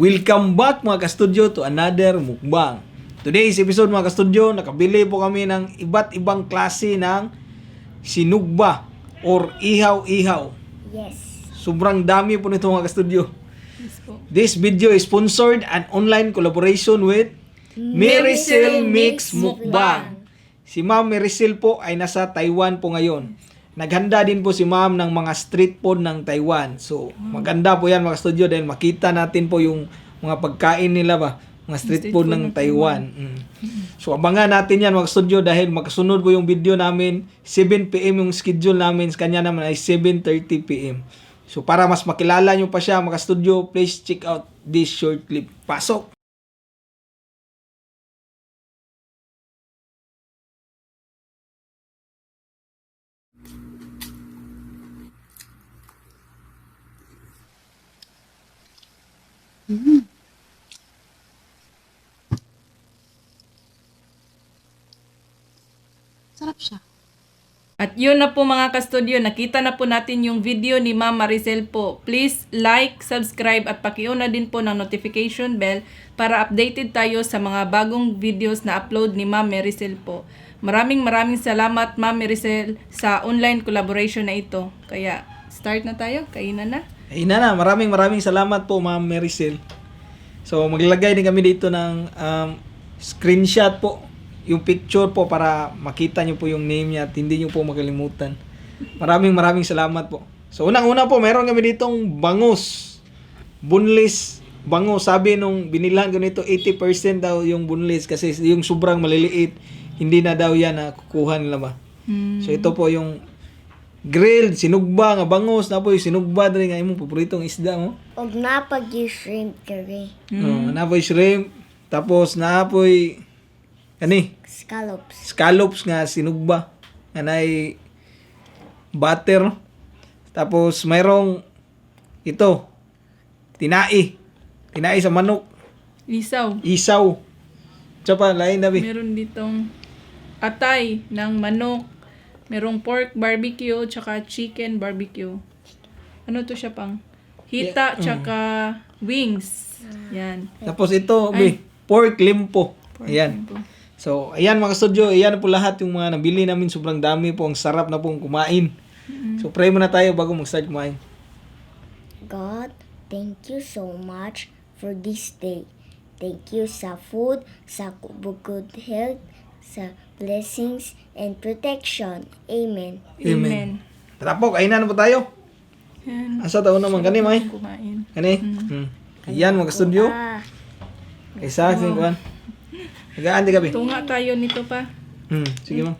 Welcome back mga ka-studio to another mukbang. Today's episode mga ka-studio, nakabili po kami ng iba't ibang klase ng sinugba or ihaw-ihaw. Yes. Sobrang dami po nito mga ka-studio. Yes po. This video is sponsored and online collaboration with Mixx Mixx Mukbang. Si Ma'am Maricel po ay nasa Taiwan po ngayon. Naghanda din po si Ma'am ng mga street food ng Taiwan. So, maganda po yan mga studio dahil makita natin po yung mga pagkain nila ba, mga street food ng Taiwan. So, abangan natin yan mga studio dahil magkasunod po yung video namin. 7 PM yung schedule namin. Sa kanya naman ay 7:30 PM. So, para mas makilala nyo pa siya mga studio, please check out this short clip. Pasok! Sarap siya. At yun na po mga ka-studio, nakita na po natin yung video ni Ma'am Maricel po. Please like, subscribe at pakiuna din po ng notification bell para updated tayo sa mga bagong videos na upload ni Ma'am Maricel po. Maraming salamat Ma'am Maricel sa online collaboration na ito. Kaya start na tayo, kainan na. Ayun na, maraming salamat po Ma'am Maricel. So maglalagay din kami dito ng screenshot po, yung picture po para makita nyo po yung name niya at hindi nyo po makalimutan. Maraming salamat po. So unang-una po, meron kami ditong bangus. Boneless bangus. Sabi nung binilan ko nito, 80% daw yung boneless kasi yung sobrang maliliit, hindi na daw yan na kukuha nila ba. So ito po yung grilled, sinugba nga bangus. Na po yung sinugba din nga imong paboritong isda mo. Og napag yung shrimp curry. Napoy shrimp. Tapos napoy scallops nga sinugba. Anay butter. Tapos mayroong ito. Tinai sa manok. Isaw. Tsaka lain dabi. Meron ditong atay ng manok. Merong pork barbecue tsaka chicken barbecue. Ano to siya pang? Hita tsaka wings. Yan. Tapos ito, pork limpo. Ayan. Limpo. So, ayan mga studio, ayan po lahat yung mga nabili namin. Sobrang dami po. Ang sarap na pong kumain. So, pray muna tayo bago mag-start kumain. God, thank you so much for this day. Thank you sa food, sa good health, sa blessings and protection. Amen. Amen. Tara po, kainan na po tayo. Yan. Asa taon naman, gani may? Kumain. Gani? Ayan mga studio. Ah, Isa, singkuan. Nagaan di gabi. Tunga tayo nito pa. Sige ma'am.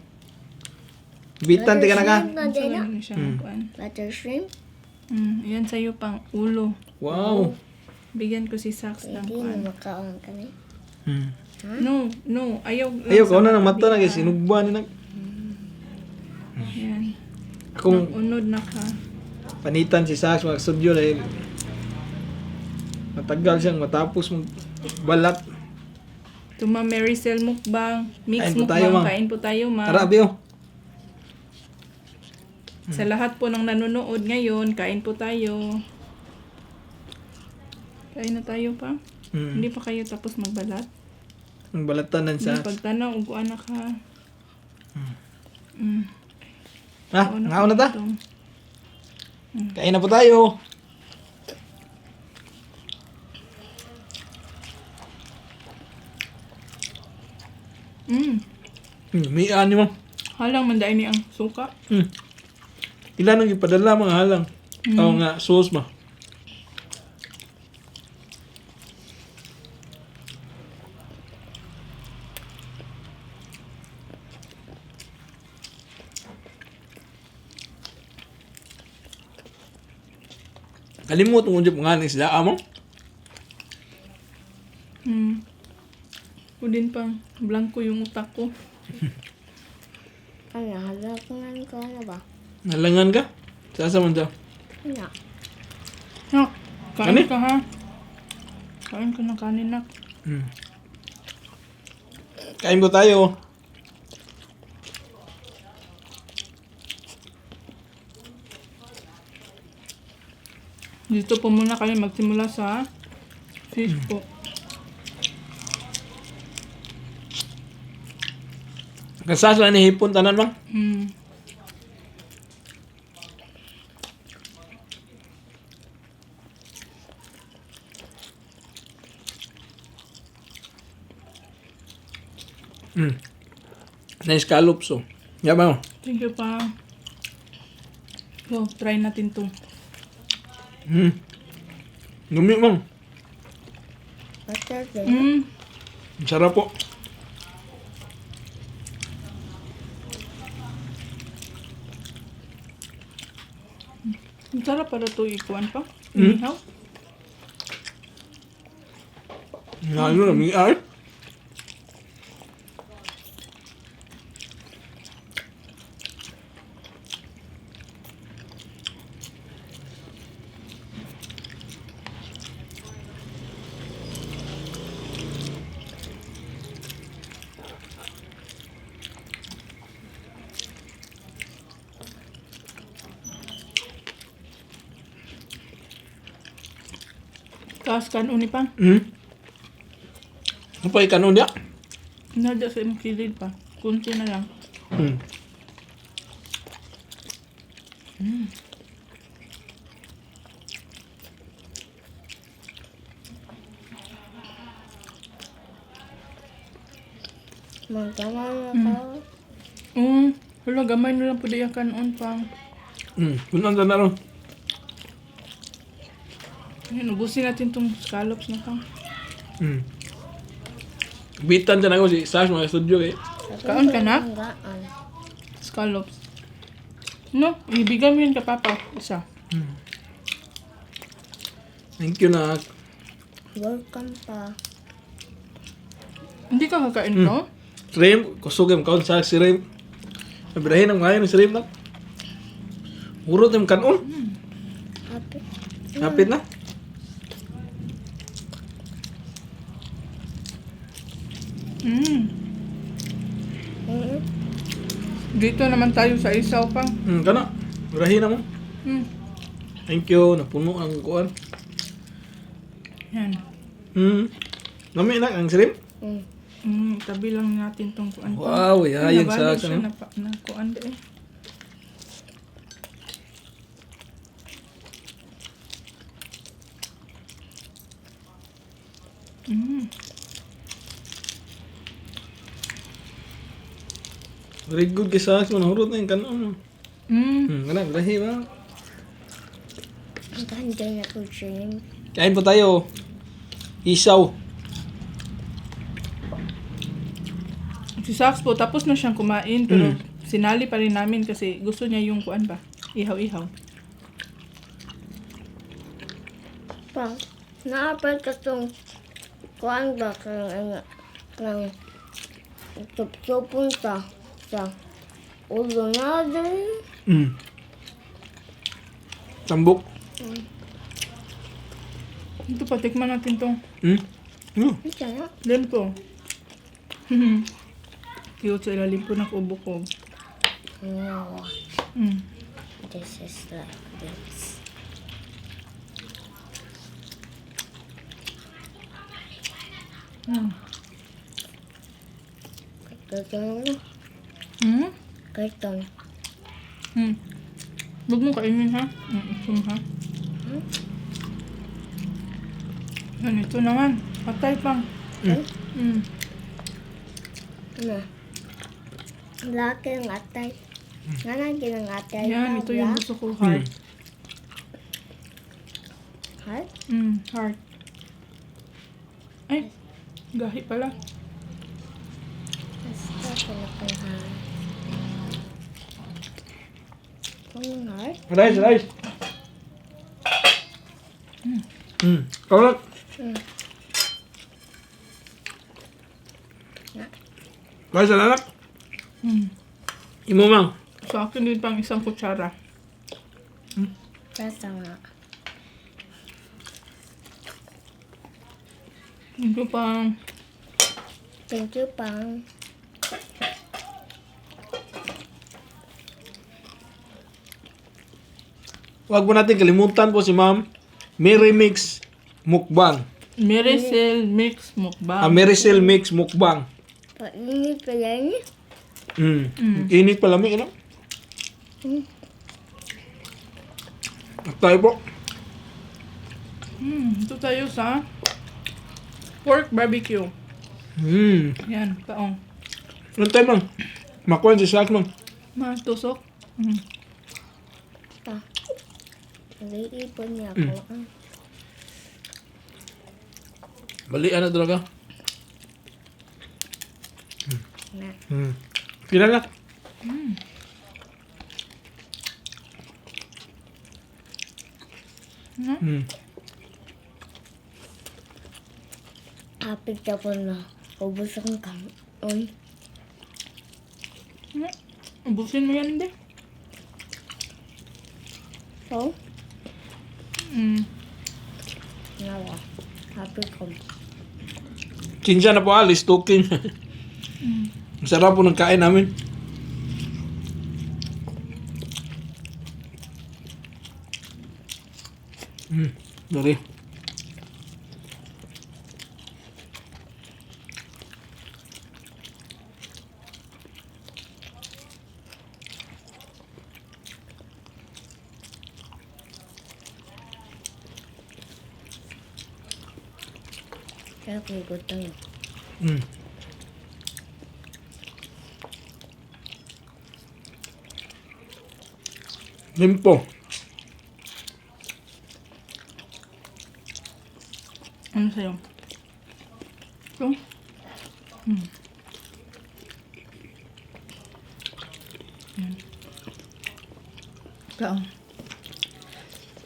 Bitan, tika na ka. shrimp na din, no? Ano siya kuan? Butter shrimp. Yan sa'yo pang ulo. Wow. Bigyan ko si Sax ng Hindi kuan. mo makaon kami. No. Ayaw. Ayaw, ko na ng mata na guys. Sinugba ni nag. Yan. Kung Unod na ka. panitan si Sax mga studio dahil matagal siyang matapos magbalat. Ito Ma'am Maricel mukbang. Mix Kain po tayo, mukbang. ma'am. Kain po tayo, ma'am. Tara, Bio. Sa lahat po ng nanonood ngayon, kain po tayo. Kain na tayo pa. Hindi pa kayo tapos magbalat. Ang balatan ng Hindi Sax. pagtanaw, uguan na ka. Ngaon na ta? Ito. Kain na po tayo. May ani mo. Halang mandain ni ang suka. Ilan ang ipadala mga halang? Oo nga, sauce ba? Kalimut mo dyan mga ng isda mo? Udin pang blanco yung utak ko. Ano, hala ko na ba? Nalangan ka? Sasa man siya? Ano? Nak, kain Kani? ka ha. Kain ka ng kanin nak. Kain po tayo. Dito po muna kayo magsimula sa Fish po. Kasas lang ni hipon tanan bang? Nice scallops oh. Yaman oh. Thank you pa. So, try natin to. Lumi mang. Butter din. Sarap po. Ang sarap para to ikuan pa. Inihaw. Ano na, may ay? Taas kanon ni pang. Ano pa ikanon niya? Nadya sa imong kilid pa. Kunti na lang. Magkaman na ka. Hala, gamay na lang po yung kanon pang. Kunan na ron. Ayan, ubusin natin tong scallops na pang. Bitan dyan ako si Sash mga studio eh. Kaon ka na? Gaan. Scallops. No, ibigay mo yun ka papa. Isa. Thank you na. Welcome pa. Hindi ka kakain to? Shrimp, kusugim kaon sa shrimp. Ibrahin ang ngayon ng shrimp na. Urot yung kanon. Happy. Hapit na. Dito naman tayo sa isaw pang. Kana. Ibrahin na mo. Thank you. Napuno ang kuan. Yan. Nami na ang shrimp. Tabi lang natin tong kuan. Wow, yayang sa siya akin. na kuan de eh. Very good kay Sash. Manahurot na yung kanon. Kana, ibrahin na. Ang ganda na po shrimp. Kain po tayo. Isaw. Si Sax po, tapos na siyang kumain, pero sinali pa rin namin kasi gusto niya yung kuan ba? Ihaw-ihaw. Pang, naapal ka itong kuhan ba kang tup-tupon sa ulo na din. Tambok. Ito pa, tikman natin tong Ito na. lempo. Cute sa ilalim po ng kubo-kubo. No, this is like this. Karton. Karton. Huwag mo kainin ha. Isum ha. Yan, ito naman. Patay pang. Ano? Laki ng atay. Nalagi ng atay. Yan, ito yung gusto ko. Heart. Heart? Heart. Ay, gahi pala. Basta ko ng heart. Kung heart? Rice. Kaulat. Rice na anak. Imo mang. Sa akin din pang isang kutsara. Basta nga. Ito pang Thank you, Pang. Huwag mo natin kalimutan po si Ma'am Mixx Mukbang. Maricel mix mukbang. Maricel mixx mukbang. Painit pa yan. Init pa lamig, ano? Tayo po. Ito tayo sa pork barbecue. Yan, kaong. Ano tayo, ma'am? Makuha si Sak, ma'am. Matusok. Pa. Nag-iipon niya ako. Balian na talaga. Na. Pila na. Apit ka po na. Ubus ang kanon. Ubusin mo yan, hindi? So, nawa. Apit ko. Kinsa na po alis, talking. Masarap po ng kain namin. Dari. Kaya ko gutom. Limpo. Ano sa'yo? Ito? Kaong.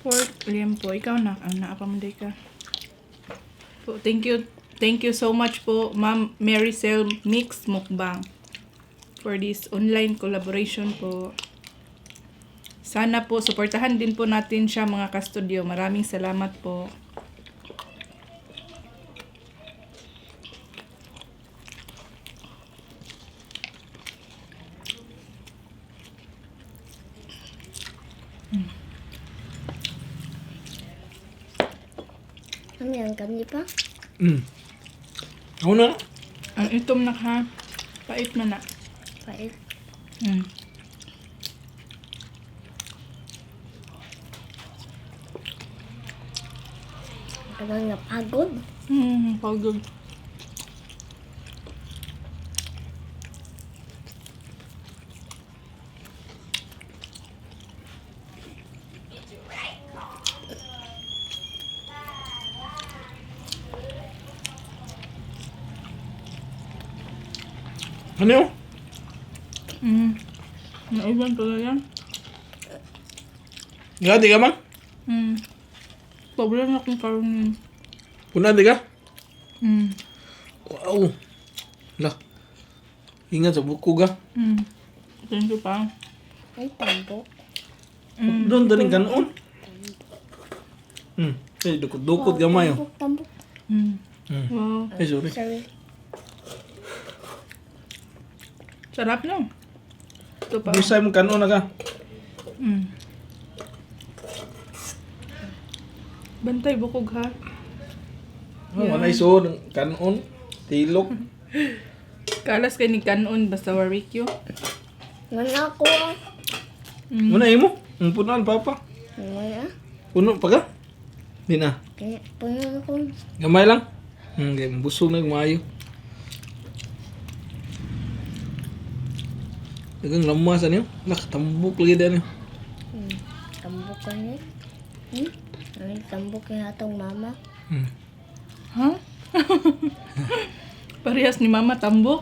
Pork limpo. Ikaw na. Ang naapamunday ka. Po, thank you. Thank you so much po, Ma'am Maricel Mixx Mukbang, for this online collaboration po. Sana po, suportahan din po natin siya mga ka-studio. Maraming salamat po. Ano yan? Kami pa? Ako na. Ang itom na ha. Pait na na. Pait. Tagang napagod. Pagod. Ano yun? Naiban pala yan. Gati ka, ma'am? Sobrang na kung karoon. Puna, di ka? Wow. Lah. Ingat sa buko ka. Thank you pa. Ay, tambo. Doon daling kanon. Ay, dukot-dukot gamay. Oh. Tambok. Wow. Ay, sorry. Sorry. Sarap no? Ito pa. Bisaya mo kanon na ka. Bantay bukog ha. Wala iso ng kanon. Tilok. Kalas kay ni kanon basta barbecue. Nga ako. Muna mo. Ang punan, papa. Nga. Puno pa ka? Di na. Kaya puno ako. Gamay lang. Okay, busog na gumayo. Dagang lamas ano yun? Tambok lagi din yun. Tambok ka niya. Ay, tambok kaya atong mama. Ha? Parehas ni mama tambok.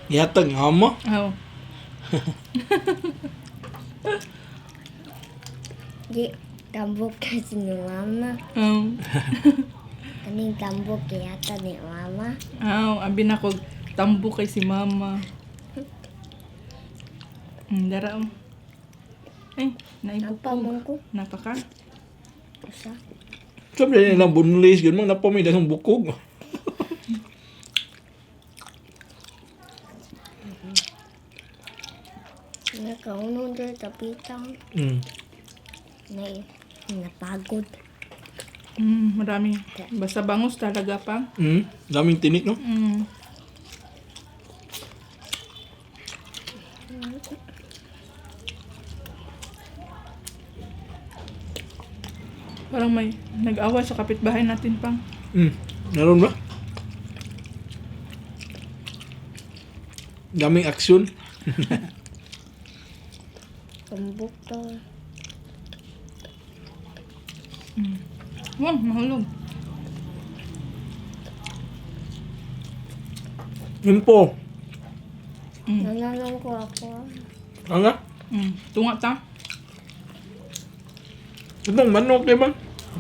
Yatag nga ama. Oh. Di, tambok kasi ni mama. Kaning tambok kaya ata ni mama. Abi na ko tambok kay si mama. Dara Ay, naibukog. Napamong ko. Napaka. Usa. Sabi na nilang bunlis, yun mga napamay ng bukog. Nakaunon doon tapitang. Napagod. Marami. Basta bangus talaga pa. Daming tinik, no? Parang may nag-away sa kapitbahay natin pang. Naroon ba? Daming aksyon. Tumbok to. Wow, mahulog. Yun po. Nananong ko ako. Ano nga? Tunga ta. Itong manok, di ba?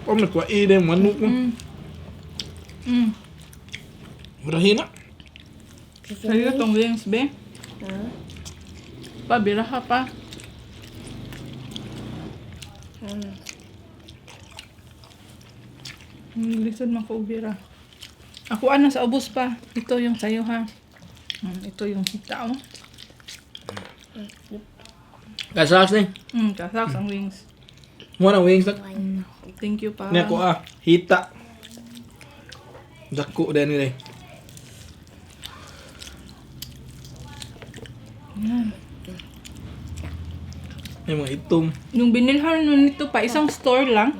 Ako nagkwai na yung manok mo. Murahin na. Sa'yo tong wings, be. Ha? Pa, biraha pa. Lisod man ko ubira. Ako ana sa ubos pa. Ito yung sayo ha. Ito yung hita oh. Kasaks ni. Kasaks ang wings. Mo na wings lang. Thank you pa. Ni ako hita. Dako din nila. Yung mga itom. Yung binilhan nun nito pa, isang store lang.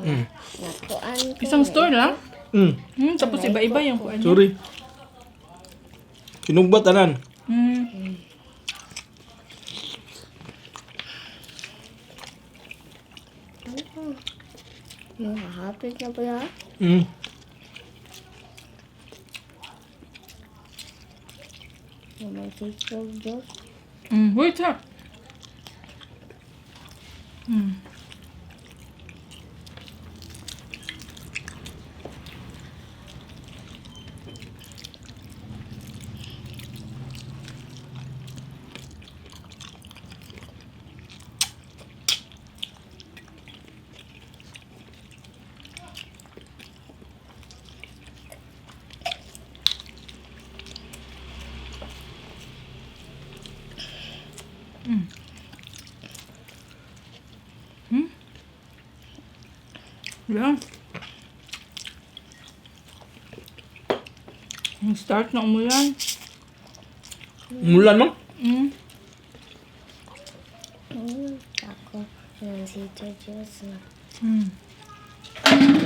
Nakuan ko. Isang store lang. Mm. Tapos iba-iba yung kuan niya. Sorry. Sinugba tanan. Mahapit na ba yan? May tiktok Diyos. Wait ha. Yeah. Yung start na umulan. Mulan mo? Ako, yung si Diyos na.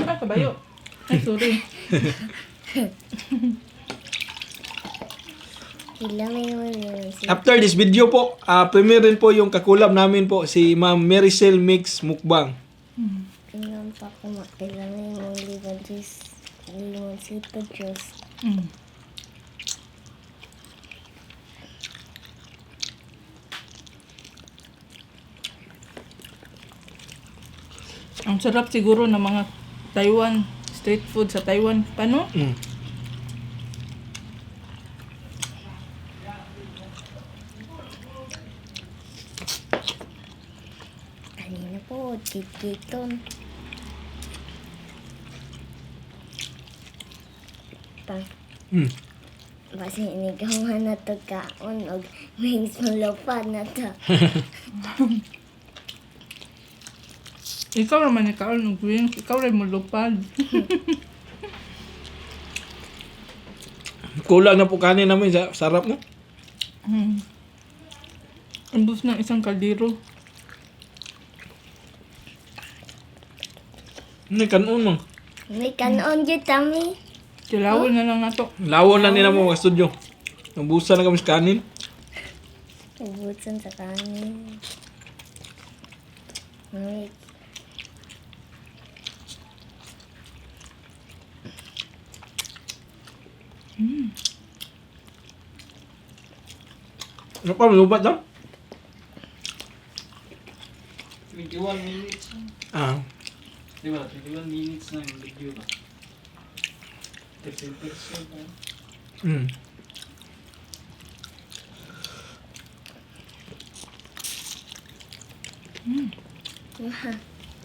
Ah, kabayo. Ay, sorry. Ilang yun yung si... After this video po, premiere rin po yung kakulab namin po si Ma'am Maricel Mixx Mukbang. Ilang pa ko ilang yung liwan si Diyos. Ang sarap siguro ng mga Taiwan, street food sa Taiwan. Paano? Kanina po, kikiton. Basi inigawan na to kaon og wings malupad na to. Ikaw naman ikaw ng wings. Ikaw rin mo lupad. Kulang na po kanin namin sa sarap no? Ambos ng isang kaldero. May kanon mo. May kanon dyan tami. Kilawin na lang nato. Lawon na nila mo mga studio. Nabusan na kami sa kanin. Ubusan sa kanin. May Ano pa, malubat lang? 21 minutes. Di ba? 21 minutes na yung video ba? 13%.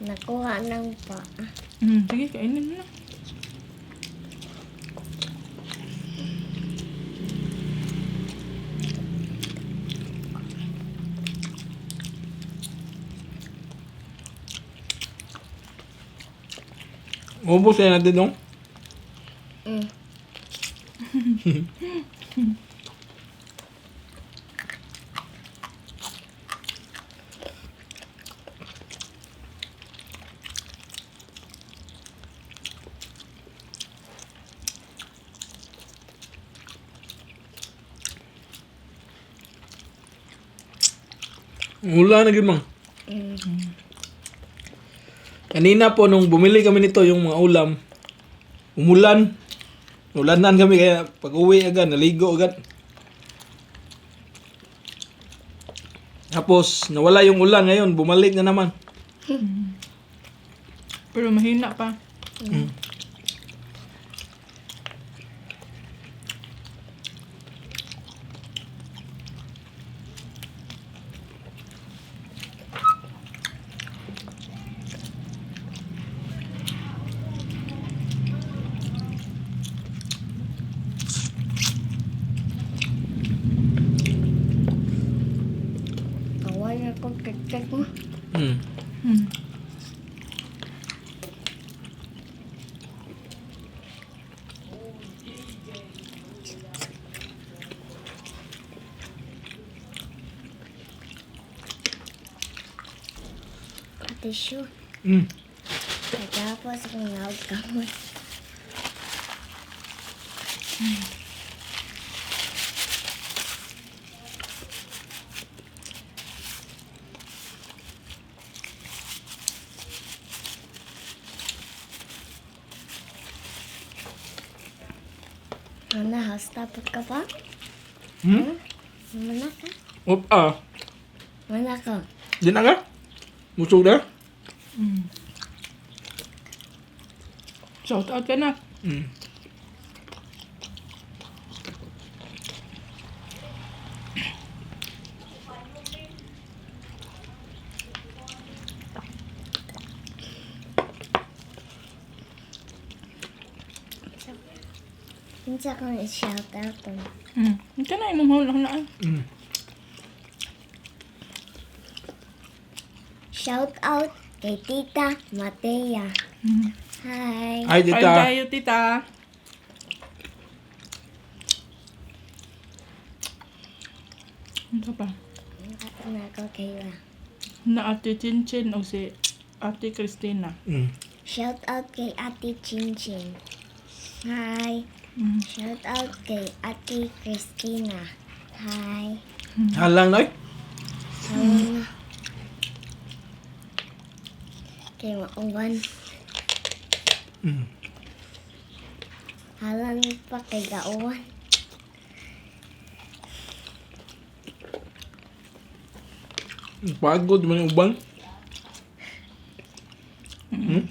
nakuha ng pa. Sige, kainin mo na. Ubus na natin, no? Mm. Wala na gid mang. Mm. Kanina po nung bumili kami nito yung mga ulam, umulan. Ulanan kami kaya pag-uwi agad, naligo agad. Tapos nawala yung ulan ngayon, bumalik na naman. Pero mahina pa. Mm. Kawain ako kek mo. Mm. Mm. Tissue. Mm. Tapos akong naog kamay. Mana, hasta ka pa? Hmm? Mana ka? Op, Mana ka? di na ka? Musog na? Mm. Shout out ka na. Mm. Hindi ako i-shout out. Mm. Ito na, imong lang na. Mm. Shout out kay Tita Matea. Mm. Hi. Ay, Bye tita. tayo, tita. Ano pa? Nakata na ako kayo. Na ate Chinchin o si ate Christina. Mm. Shout out kay Ate Chinchin. Hi. Mm. Shout out kay Ate Christina. Hi. Halang na eh. Hello. Kay Mauban. Mm. Halan pa kay Gauwan. Pagod man yung uban. Hmm?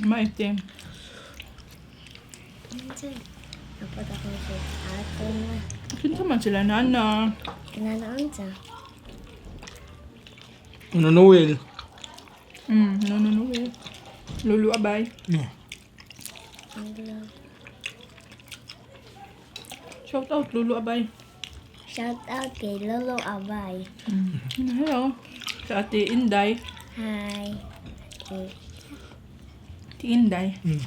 Maitim. Dapat ako siya. Ato na. Kinsa man sila nana. Kinanaan sa. Ano Noel? No. Lulu abay. Yeah. Shout out Lulu abay. Shout out kay Lolo Abay. Hello. Sa ate Inday. Hi. Okay. Ate Inday. Mm.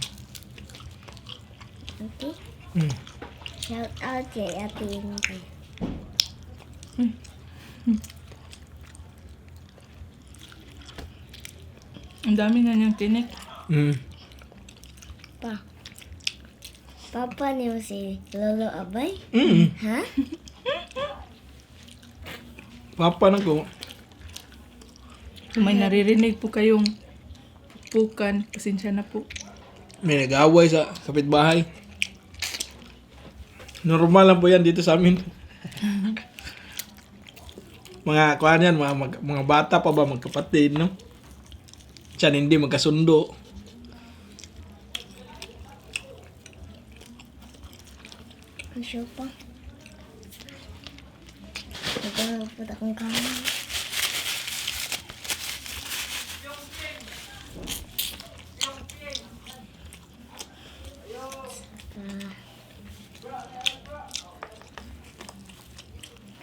Okay. Mm. Shout out kay Ate Inday. Ang dami na niyang tinik. Mm. Pa. Papa niyo si Lolo Abay? Mm. Ha? Papa na ko. Kung may naririnig po kayong pukan, pasensya na po. May nag-away sa kapitbahay. Normal lang po yan dito sa amin. Mga kuhan yan, mga bata pa ba, magkapatid, no? Diyan hindi magkasundo. Ang show pa. Nagpapot akong kamay.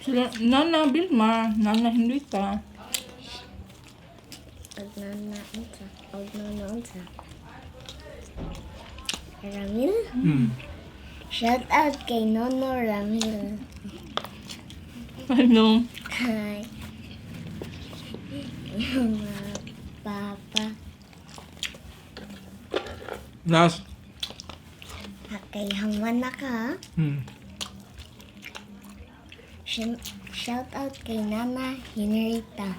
Sila, Nana Vilma, Nana Henrita. Pag nanaon sa. Pag nanaon sa. Ramil. Hmm. Shout out kay Nono Ramil. Ano? Hi. Yung mga papa. Nas. Kay Haman na ka. Hmm. Shout out kay Nana Henrita.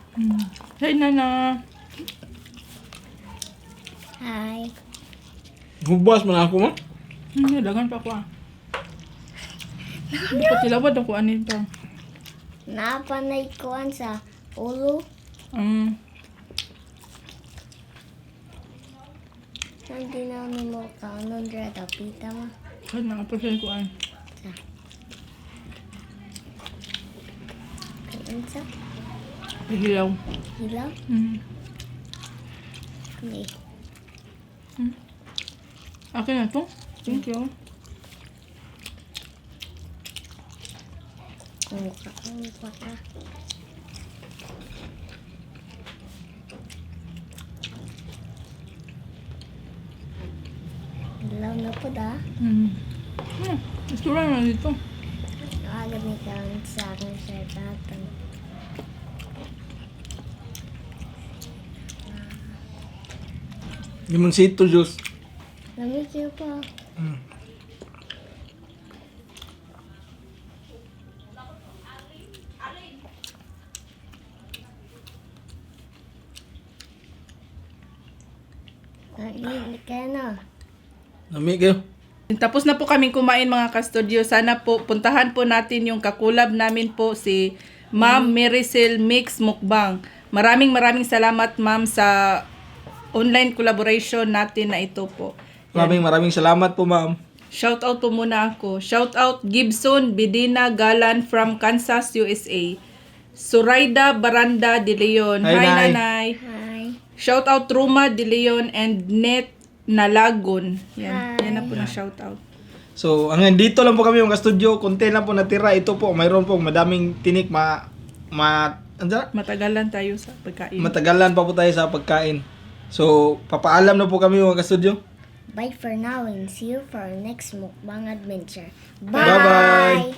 Hey, Nana. Hi. Hubas man ako mo. Dagan pa ko ah. Hindi ko tilawad ako anin pa. Napanay kuan sa ulo. Hindi na mo kanon dra tapita mo. Ay, nakapasin ko an. Kainsa? Hilaw. Hilaw? Hindi. Akin na to. Thank you. Mukha ka. Hilaw na po da. Gusto lang na dito. Agad ni kaon sa akin sa tatang. Limang sito juice. Lamig yun pa. Hindi ka na. Lami kayo. Tapos na po kaming kumain mga ka-studio. Sana po puntahan po natin yung kakulab namin po si Ma'am Maricel Mixx Mukbang. Maraming salamat ma'am sa online collaboration natin na ito po. Maraming salamat po, ma'am. Shout out po muna ako. Shout out Gibson Bedina Galan from Kansas, USA. Suraida Baranda De Leon. Hi, Nay. Nanay. Hi. Shout out Ruma De Leon and Net Nalagon. Yan. Hi. Yan na po na shout out. So, hanggang dito lang po kami mga studio. Konti lang po natira. Ito po, mayroon po madaming tinik. Matagalan tayo sa pagkain. Matagalan pa po tayo sa pagkain. So, papaalam na po kami mga studio. Bye for now and see you for our next mukbang adventure. Bye-bye.